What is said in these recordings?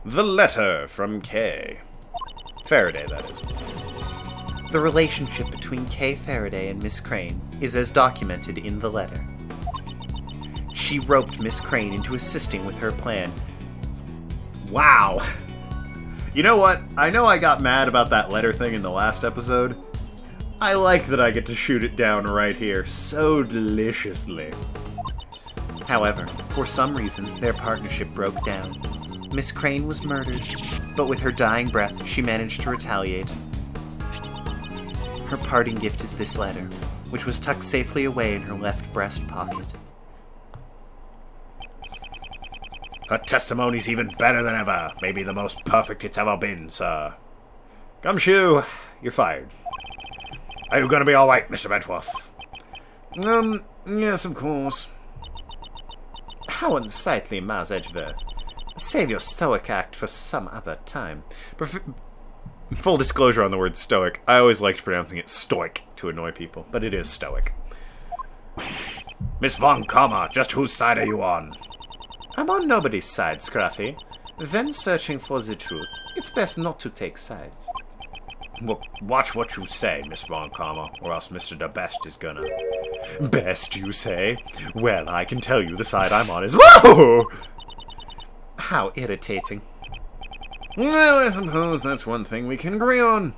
The letter from Kay. Faraday, that is. The relationship between Kay Faraday and Miss Crane is as documented in the letter. She roped Miss Crane into assisting with her plan. Wow. You know what? I know I got mad about that letter thing in the last episode. I like that I get to shoot it down right here so deliciously. However, for some reason, their partnership broke down. Miss Crane was murdered, but with her dying breath, she managed to retaliate. Her parting gift is this letter, which was tucked safely away in her left breast pocket. Her testimony's even better than ever. Maybe the most perfect it's ever been, sir. Gumshoe, you're fired. Are you gonna be alright, Mr. Edgeworth? Yes, of course. How unsightly, Mars Edgeworth. Save your stoic act for some other time. Full disclosure on the word stoic. I always liked pronouncing it stoic to annoy people, but it is stoic. Miss Von Karma, just whose side are you on? I'm on nobody's side, Scruffy. When searching for the truth, it's best not to take sides. Well, watch what you say, Miss Von Karma, or else Mr. the Best is gonna... Best, you say? Well, I can tell you the side I'm on is... Whoa! How irritating. Well, I suppose that's one thing we can agree on.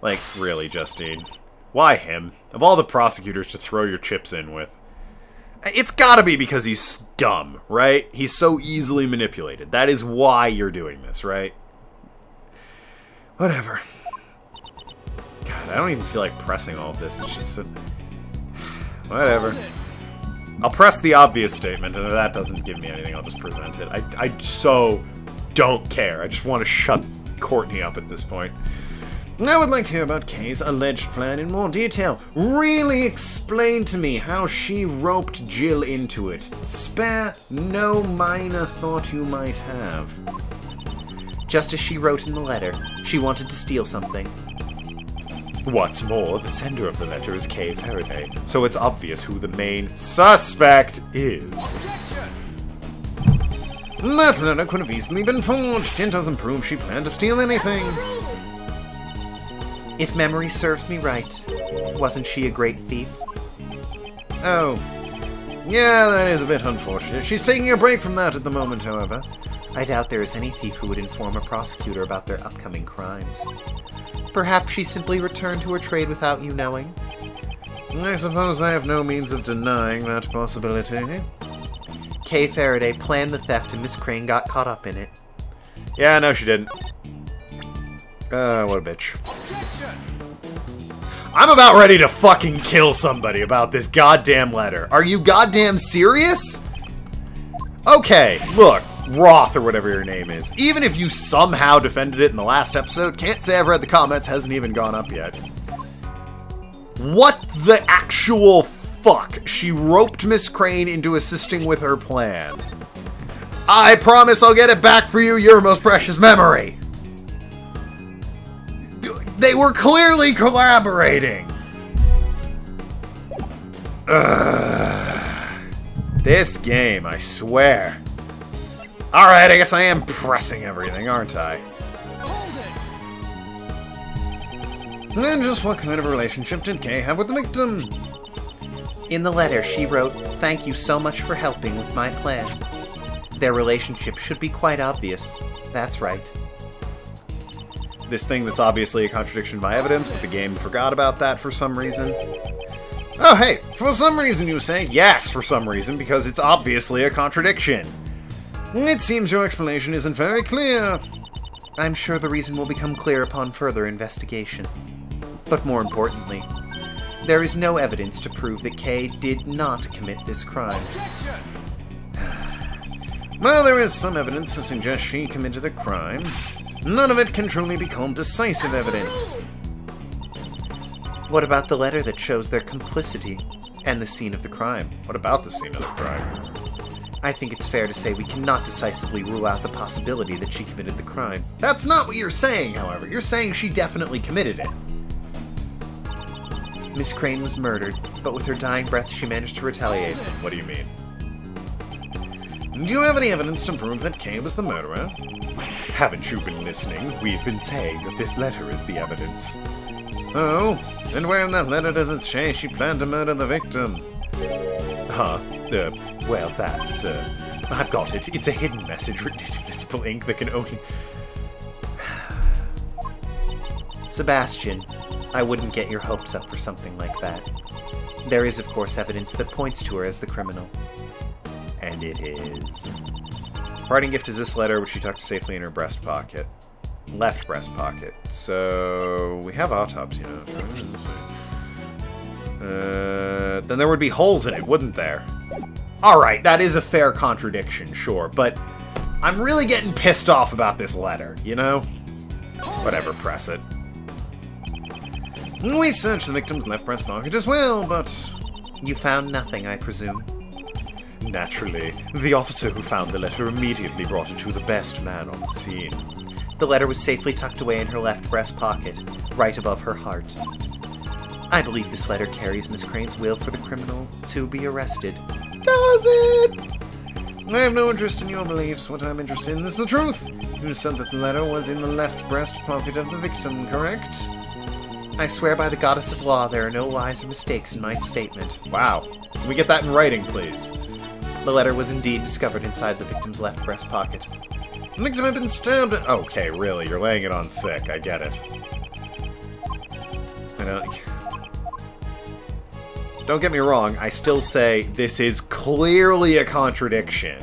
Like, really, Justine? Why him? Of all the prosecutors to throw your chips in with. It's gotta be because he's dumb, right? He's so easily manipulated. That is why you're doing this, right? Whatever. God, I don't even feel like pressing all of this. It's just... Whatever. I'll press the obvious statement, and if that doesn't give me anything, I'll just present it. I so don't care. I just want to shut Courtney up at this point. I would like to hear about Kay's alleged plan in more detail. Really explain to me how she roped Jill into it. Spare no minor thought you might have. Just as she wrote in the letter, she wanted to steal something. What's more, the sender of the letter is Kay Faraday, so it's obvious who the main suspect is. That letter could have easily been forged. It doesn't prove she planned to steal anything. If memory serves me right, wasn't she a great thief? Oh. Yeah, that is a bit unfortunate. She's taking a break from that at the moment, however. I doubt there is any thief who would inform a prosecutor about their upcoming crimes. Perhaps she simply returned to her trade without you knowing? I suppose I have no means of denying that possibility. Kay Faraday planned the theft and Miss Crane got caught up in it. Yeah, no she didn't. What a bitch. I'm about ready to fucking kill somebody about this goddamn letter. Are you goddamn serious? Okay, look. Roth, or whatever your name is. Even if you somehow defended it in the last episode, can't say I've read the comments, hasn't even gone up yet. What the actual fuck? She roped Miss Crane into assisting with her plan. I promise I'll get it back for you, your most precious memory. They were clearly collaborating. This game, I swear. Alright, I guess I am pressing everything, aren't I? And just what kind of a relationship did Kay have with the victim? In the letter, she wrote, "Thank you so much for helping with my plan." Their relationship should be quite obvious. That's right. This thing that's obviously a contradiction by evidence, but the game forgot about that for some reason. Oh, hey, for some reason you say? Yes, for some reason, because it's obviously a contradiction. It seems your explanation isn't very clear. I'm sure the reason will become clear upon further investigation. But more importantly, there is no evidence to prove that Kay did not commit this crime. Well, there is some evidence to suggest she committed a crime. None of it can truly be called decisive evidence. What about the letter that shows their complicity and the scene of the crime? What about the scene of the crime? I think it's fair to say we cannot decisively rule out the possibility that she committed the crime. That's not what you're saying, however. You're saying she definitely committed it. Miss Crane was murdered, but with her dying breath she managed to retaliate. What do you mean? Do you have any evidence to prove that Kay was the murderer? Haven't you been listening? We've been saying that this letter is the evidence. Oh, and where in that letter does it say she planned to murder the victim? Well, that's, I've got it. It's a hidden message written in invisible ink that can only... Sebastian, I wouldn't get your hopes up for something like that. There is, of course, evidence that points to her as the criminal. And it is. Parting gift is this letter, which she tucked safely in her breast pocket. Left breast pocket. So, we have autopsy notes, right? Then there would be holes in it, wouldn't there? Alright, that is a fair contradiction, sure, but I'm really getting pissed off about this letter, you know? Whatever, press it. We searched the victim's left breast pocket as well, but... You found nothing, I presume? Naturally. The officer who found the letter immediately brought it to the best man on the scene. The letter was safely tucked away in her left breast pocket, right above her heart. I believe this letter carries Miss Crane's will for the criminal to be arrested. Does it? I have no interest in your beliefs. What I'm interested in is the truth. You said that the letter was in the left breast pocket of the victim, correct? I swear by the goddess of law there are no lies or mistakes in my statement. Wow. Can we get that in writing, please? The letter was indeed discovered inside the victim's left breast pocket. The victim had been stabbed. Okay, really, you're laying it on thick. I get it. Don't get me wrong, I still say this is clearly a contradiction.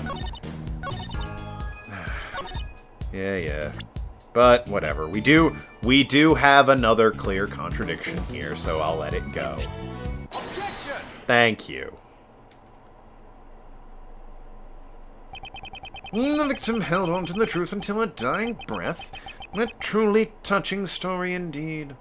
Yeah. But whatever. We do have another clear contradiction here, so I'll let it go. Objection! Thank you. The victim held on to the truth until her dying breath. A truly touching story indeed.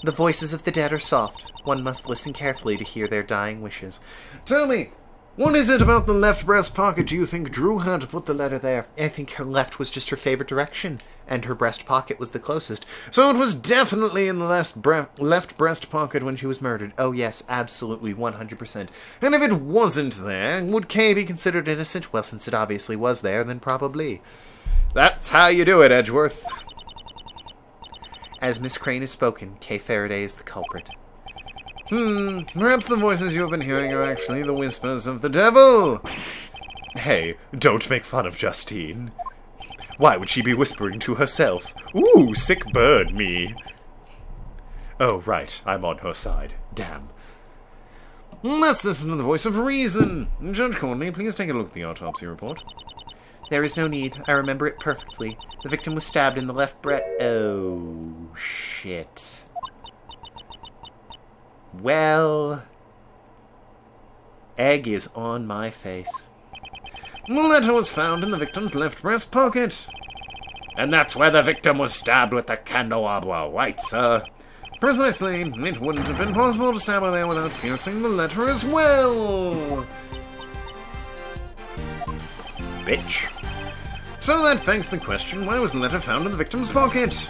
The voices of the dead are soft. One must listen carefully to hear their dying wishes. Tell me, what is it about the left breast pocket do you think drew her to put the letter there? I think her left was just her favorite direction, and her breast pocket was the closest. So it was definitely in the left breast pocket when she was murdered. Oh yes, absolutely, 100%. And if it wasn't there, would Kay be considered innocent? Well, since it obviously was there, then probably. That's how you do it, Edgeworth. As Miss Crane has spoken, Kay Faraday is the culprit. Perhaps the voices you have been hearing are actually the whispers of the devil. Hey, don't make fun of Justine. Why would she be whispering to herself? Ooh, sick bird, me. Oh, right, I'm on her side. Damn. Let's listen to the voice of reason. Judge Courtney, please take a look at the autopsy report. There is no need. I remember it perfectly. The victim was stabbed in the left breast. Oh, shit. Well, egg is on my face. The letter was found in the victim's left breast pocket. And that's where the victim was stabbed with the candelabra, right, sir? Precisely. It wouldn't have been possible to stab her there without piercing the letter as well. Bitch. So that begs the question, why was the letter found in the victim's pocket?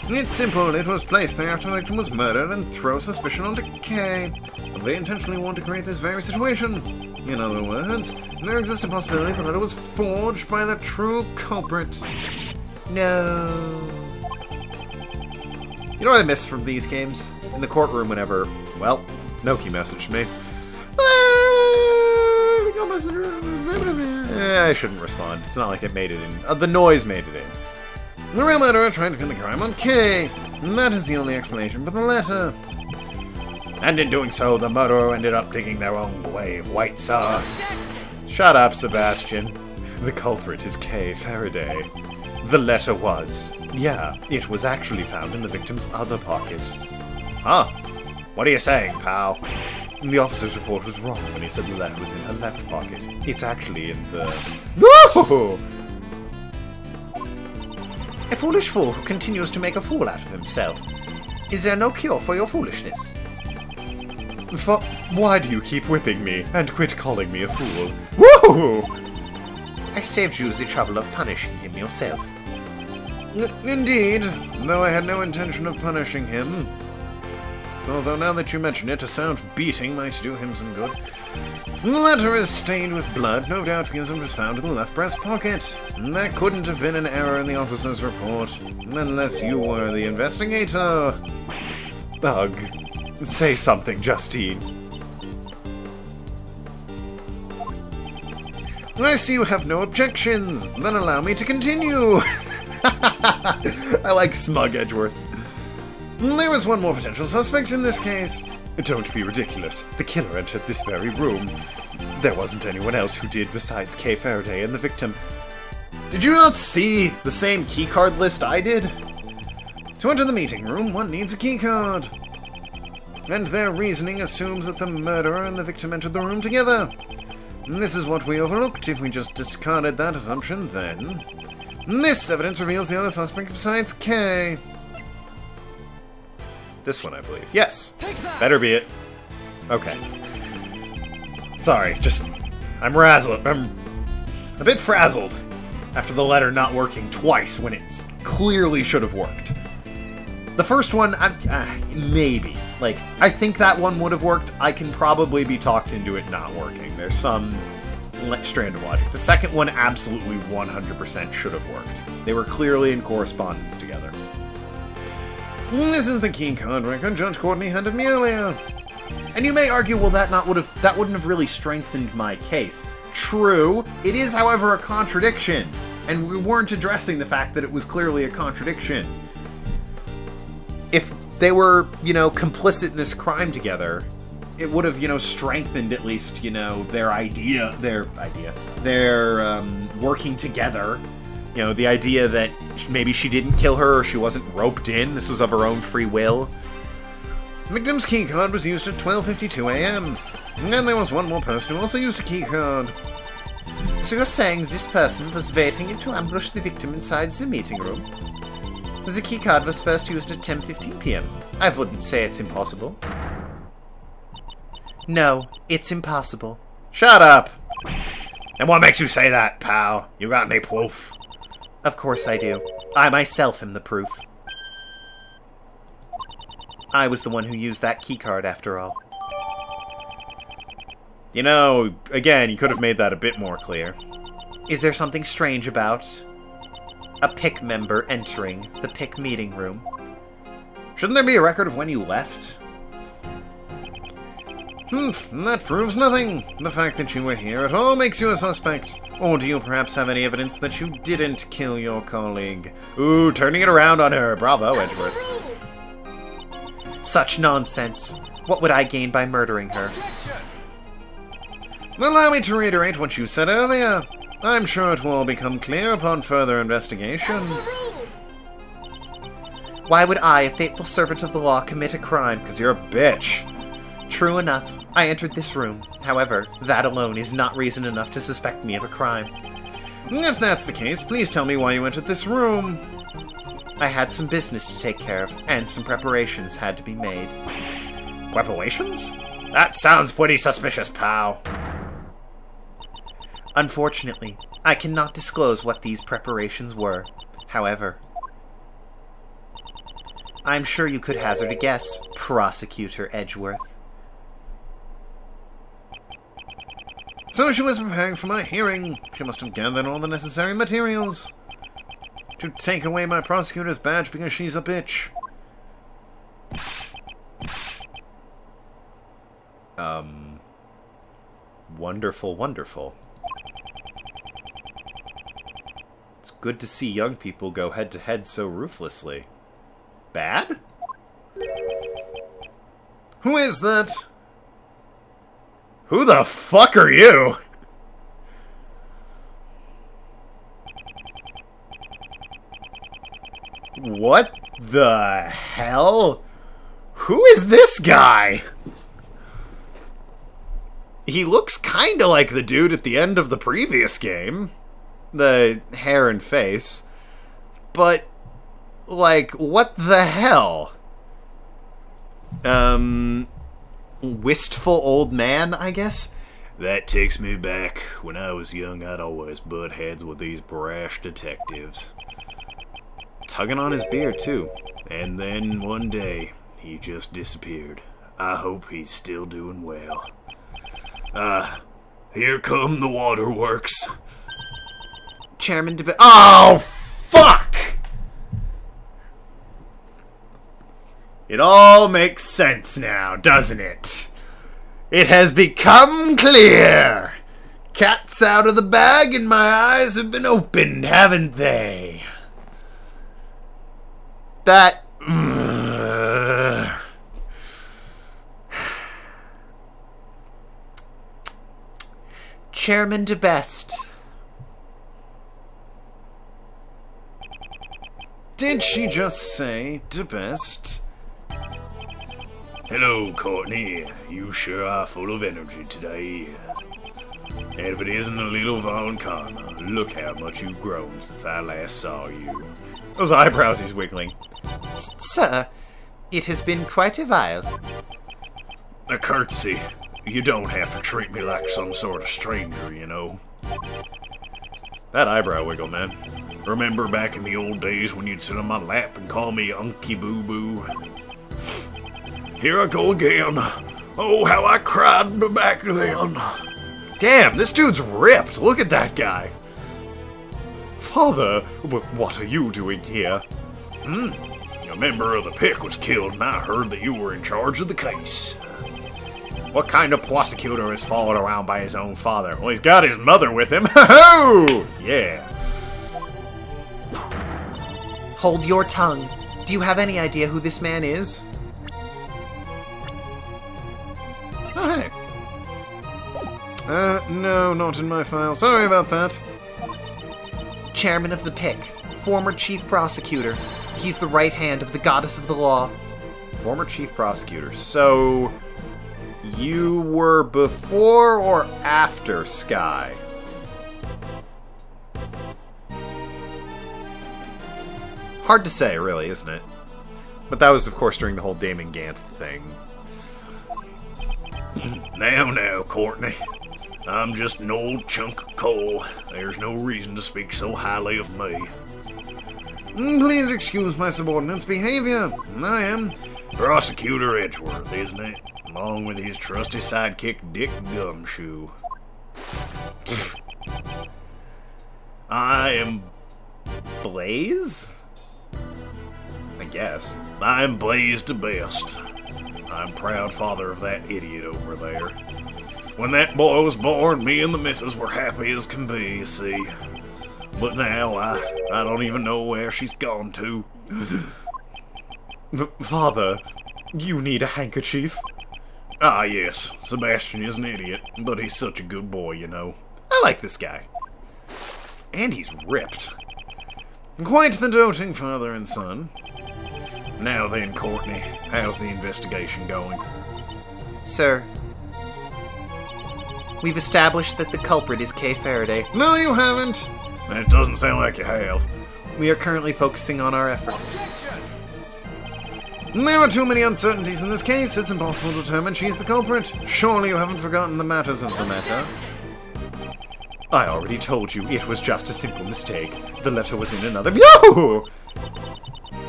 It's simple. It was placed there after the victim was murdered and throw suspicion onto Kay. Somebody intentionally wanted to create this very situation. In other words, there exists a possibility the letter was forged by the true culprit. No. You know what I miss from these games? In the courtroom whenever, well, Noki messaged me. I shouldn't respond. It's not like it made it in. The noise made it in. The real murderer tried to pin the crime on Kay. And that is the only explanation for the letter. And in doing so, the murderer ended up digging their own grave, white sir. Shut up, Sebastian. The culprit is Kay Faraday. The letter was... yeah, it was actually found in the victim's other pocket. Huh? What are you saying, pal? The officer's report was wrong when he said the letter was in her left pocket. It's actually in the... No! A foolish fool who continues to make a fool out of himself. Is there no cure for your foolishness? Why do you keep whipping me and quit calling me a fool? Woo! I saved you the trouble of punishing him yourself. Indeed, though I had no intention of punishing him. Although now that you mention it, a sound beating might do him some good. The letter is stained with blood, no doubt because it was found in the left breast pocket. That couldn't have been an error in the officer's report, unless you were the investigator. Ugh. Say something, Justine. I see you have no objections. Then allow me to continue. I like smug Edgeworth. There was one more potential suspect in this case. Don't be ridiculous. The killer entered this very room. There wasn't anyone else who did besides Kay Faraday and the victim. Did you not see the same keycard list I did? To enter the meeting room, one needs a keycard. And their reasoning assumes that the murderer and the victim entered the room together. This is what we overlooked. If we just discarded that assumption, then this evidence reveals the other suspect besides Kay. This one, I believe. Yes. Better be it. Okay. Sorry, I'm razzled. I'm a bit frazzled after the letter not working twice when it clearly should have worked. The first one, maybe. Like, I think that one would have worked. I can probably be talked into it not working. There's some strand of logic. The second one absolutely 100% should have worked. They were clearly in correspondence together. This is the keycard record Judge Courtney handed me earlier. And you may argue, well, that wouldn't have really strengthened my case. True. It is, however, a contradiction. And we weren't addressing the fact that it was clearly a contradiction. If they were, complicit in this crime together, it would have, strengthened at least, their working together. The idea that maybe she didn't kill her or she wasn't roped in. This was of her own free will. The victim's keycard was used at 12:52 a.m. And there was one more person who also used a keycard. So you're saying this person was waiting to ambush the victim inside the meeting room? The keycard was first used at 10:15 p.m. I wouldn't say it's impossible. No, it's impossible. Shut up! And what makes you say that, pal? You got any proof? Of course I do. I myself am the proof. I was the one who used that keycard, after all. Again, you could have made that a bit more clear. Is there something strange about a PIC member entering the PIC meeting room? Shouldn't there be a record of when you left? That proves nothing. The fact that you were here at all makes you a suspect. Or do you perhaps have any evidence that you didn't kill your colleague? Ooh, turning it around on her. Bravo, Edgeworth. Such nonsense. What would I gain by murdering her? Allow me to reiterate what you said earlier. I'm sure it will all become clear upon further investigation. Why would I, a faithful servant of the law, commit a crime? Because you're a bitch. True enough. I entered this room. However, that alone is not reason enough to suspect me of a crime. If that's the case, please tell me why you entered this room. I had some business to take care of, and some preparations had to be made. Preparations? That sounds pretty suspicious, pal. Unfortunately, I cannot disclose what these preparations were. However, I'm sure you could hazard a guess, Prosecutor Edgeworth. So she was preparing for my hearing. She must have gathered all the necessary materials to take away my prosecutor's badge because she's a bitch. Wonderful, wonderful. It's good to see young people go head-to-head so ruthlessly. Bad? Who is that? Who the fuck are you? What the hell? Who is this guy? He looks kinda like the dude at the end of the previous game. The hair and face. But, like, what the hell? Wistful old man, I guess? That takes me back. When I was young, I'd always butt heads with these brash detectives. Tugging on his beard, too. And then, one day, he just disappeared. I hope he's still doing well. Here come the waterworks. Chairman DeBest. Oh, fuck! It all makes sense now, doesn't it? It has become clear. Cat's out of the bag and my eyes have been opened, haven't they? That... Chairman DeBest. Did she just say DeBest? Hello, Courtney. You sure are full of energy today. And if it isn't a little Von Karma, look how much you've grown since I last saw you. Those eyebrows he's wiggling. Sir, it has been quite a while. A curtsy. You don't have to treat me like some sort of stranger, you know. That eyebrow wiggle, man. Remember back in the old days when you'd sit on my lap and call me Unky Boo Boo? Here I go again. Oh, how I cried back then. Damn, this dude's ripped. Look at that guy. Father, what are you doing here? A member of the Pick was killed and I heard that you were in charge of the case. What kind of prosecutor is followed around by his own father? Well, he's got his mother with him. Ho-ho! Yeah. Hold your tongue. Do you have any idea who this man is? Oh, hey. No, not in my file. Sorry about that. Chairman of the Pick. Former chief prosecutor. He's the right hand of the goddess of the law. Former chief prosecutor. So, you were before or after Sky? Hard to say, really, isn't it? But that was, of course, during the whole Damon Gant thing. Now, Courtney. I'm just an old chunk of coal. There's no reason to speak so highly of me. Please excuse my subordinate's behavior. I am Prosecutor Edgeworth, isn't it? Along with his trusty sidekick, Dick Gumshoe. I am Blaze? I guess. I'm Blaze DeBest. I'm proud father of that idiot over there. When that boy was born, me and the missus were happy as can be, you see. But now, I don't even know where she's gone to. Father, you need a handkerchief. Ah, yes. Sebastian is an idiot, but he's such a good boy, you know. I like this guy. And he's ripped. Quite the doting father and son. Now then, Courtney, how's the investigation going? Sir, we've established that the culprit is Kay Faraday. No, you haven't. That doesn't sound like you have. We are currently focusing on our efforts. There are too many uncertainties in this case. It's impossible to determine she's the culprit. Surely you haven't forgotten the matters of the matter. I already told you it was just a simple mistake. The letter was in another... Yo!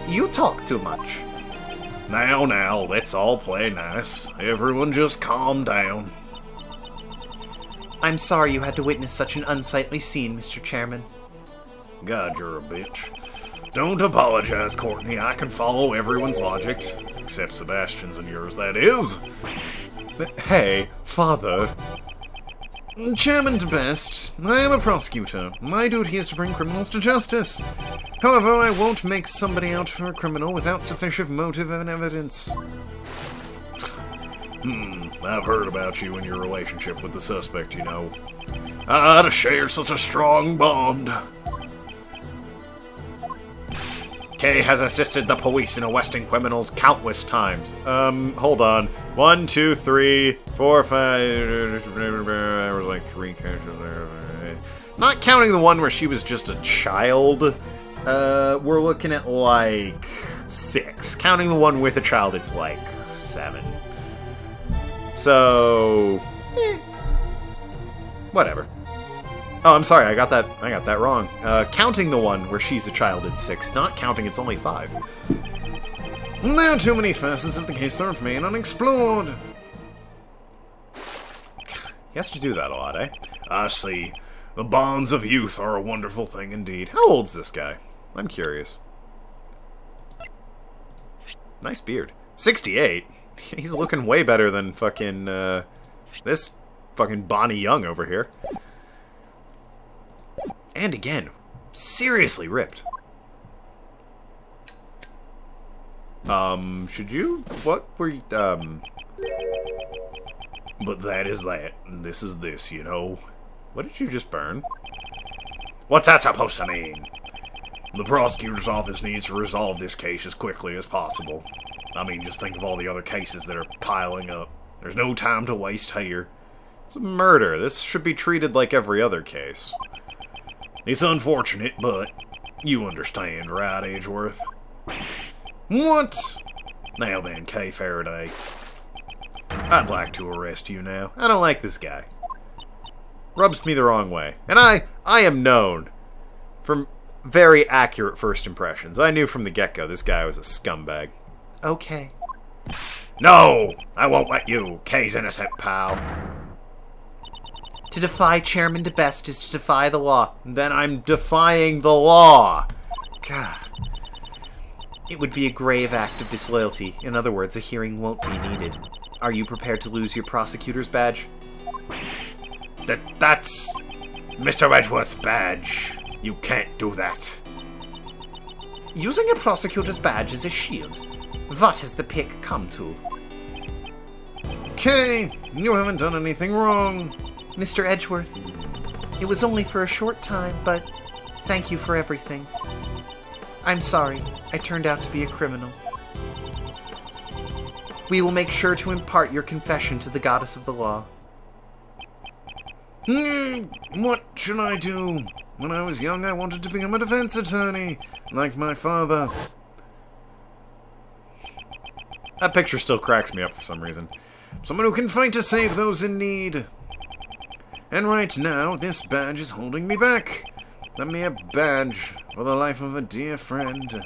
You talk too much. Now, let's all play nice. Everyone just calm down. I'm sorry you had to witness such an unsightly scene, Mr. Chairman. God, you're a bitch. Don't apologize, Courtney. I can follow everyone's logic. Except Sebastian's and yours, that is. Hey, Father. Chairman DeBest, I am a prosecutor. My duty is to bring criminals to justice. However, I won't make somebody out for a criminal without sufficient motive and evidence. I've heard about you and your relationship with the suspect, you know. To share such a strong bond. Kay has assisted the police in arresting criminals countless times. Hold on. 1, 2, 3, 4, 5... There was like 3 cases there. Not counting the one where she was just a child. We're looking at like 6. Counting the one with a child, it's like 7. So... whatever. Oh, I'm sorry, I got that wrong. Counting the one where she's a child, it's 6. Not counting, it's only 5. There are too many facets of the case that remain unexplored. He has to do that a lot, eh? I see. The bonds of youth are a wonderful thing indeed. How old's this guy? I'm curious. Nice beard. 68? He's looking way better than fucking, this fucking Bonnie Young over here. And again, seriously ripped. Should you? What were you, But that is that, and this is this, you know. What did you just burn? What's that supposed to mean? The prosecutor's office needs to resolve this case as quickly as possible. I mean, just think of all the other cases that are piling up. There's no time to waste here. It's a murder. This should be treated like every other case. It's unfortunate, but you understand, right, Edgeworth? What? Now then, Kay Faraday. I'd like to arrest you now. I don't like this guy. Rubs me the wrong way. And I am known from very accurate first impressions. I knew from the get-go this guy was a scumbag. Okay. No! I won't let you. Kay's innocent, pal. To defy Chairman DeBest is to defy the law. Then I'm defying the law. God. It would be a grave act of disloyalty. In other words, a hearing won't be needed. Are you prepared to lose your prosecutor's badge? That's Mr. Edgeworth's badge. You can't do that. Using a prosecutor's badge as a shield. What has the pick come to? Kay, you haven't done anything wrong. Mr. Edgeworth, it was only for a short time, but thank you for everything. I'm sorry, I turned out to be a criminal. We will make sure to impart your confession to the goddess of the law. What should I do? When I was young, I wanted to become a defense attorney, like my father. That picture still cracks me up for some reason. Someone who can fight to save those in need. And right now, this badge is holding me back. A mere badge for the life of a dear friend.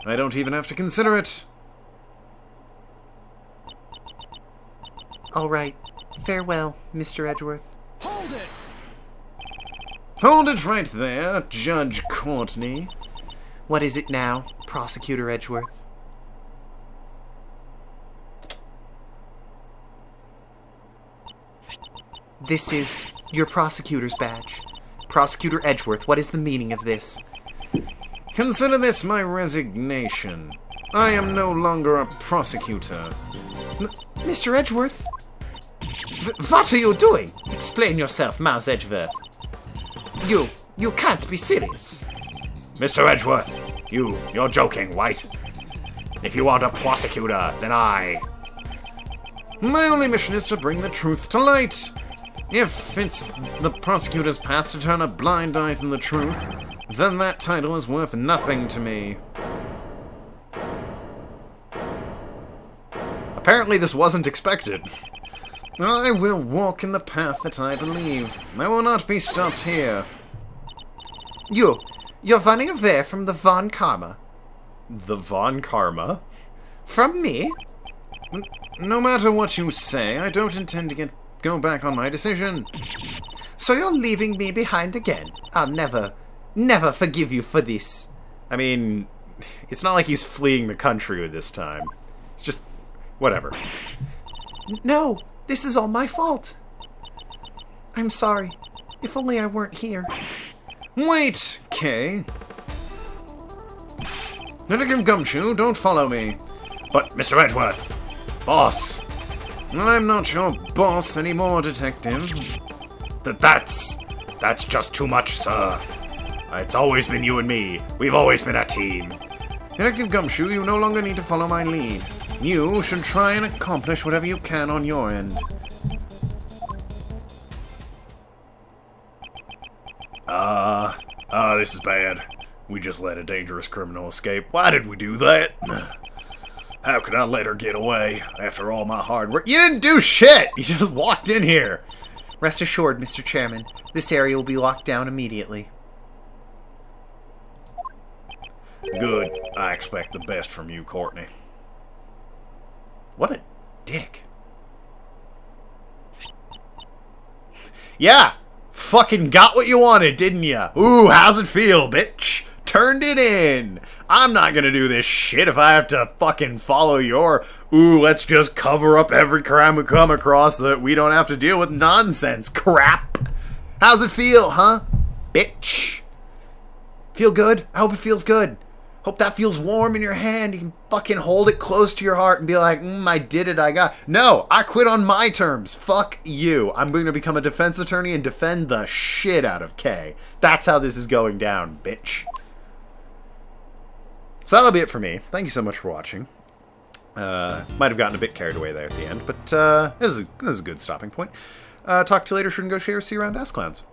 I don't even have to consider it. All right. Farewell, Mr. Edgeworth. Hold it! Hold it right there, Judge Courtney. What is it now, Prosecutor Edgeworth? This is your prosecutor's badge. Prosecutor Edgeworth, what is the meaning of this? Consider this my resignation. I am no longer a prosecutor. Mr. Edgeworth? What are you doing? Explain yourself, Mouse Edgeworth. You can't be serious. Mr. Edgeworth, you're joking, right? If you aren't a prosecutor, then I... My only mission is to bring the truth to light. If it's the prosecutor's path to turn a blind eye to the truth, then that title is worth nothing to me. Apparently this wasn't expected. I will walk in the path that I believe. I will not be stopped here. You're running away from the Von Karma. The Von Karma? From me? No matter what you say, I don't intend to go back on my decision. So you're leaving me behind again? I'll never forgive you for this. I mean, it's not like he's fleeing the country this time. It's just, whatever. No, this is all my fault. I'm sorry. If only I weren't here. Wait, Kay. Little Gumshoe, don't follow me. But, Mr. Edgeworth, boss. I'm not your boss anymore, detective. That's just too much, sir. It's always been you and me. We've always been a team. Detective Gumshoe, you no longer need to follow my lead. You should try and accomplish whatever you can on your end. This is bad. We just let a dangerous criminal escape. Why did we do that? How could I let her get away after all my hard work? You didn't do shit! You just walked in here. Rest assured, Mr. Chairman, this area will be locked down immediately. Good. I expect the best from you, Courtney. What a dick. Yeah, fucking got what you wanted, didn't ya? Ooh, how's it feel, bitch? Turned it in. I'm not gonna do this shit if I have to fucking follow your, ooh, let's just cover up every crime we come across so that we don't have to deal with nonsense crap. How's it feel, huh? Bitch. Feel good? I hope it feels good. Hope that feels warm in your hand. You can fucking hold it close to your heart and be like, I did it, I got... No, I quit on my terms. Fuck you. I'm going to become a defense attorney and defend the shit out of Kay. That's how this is going down, bitch. So that'll be it for me. Thank you so much for watching. Might have gotten a bit carried away there at the end, but this is a good stopping point. Talk to you later. Shouldn't go share. See you around Ask Clowns.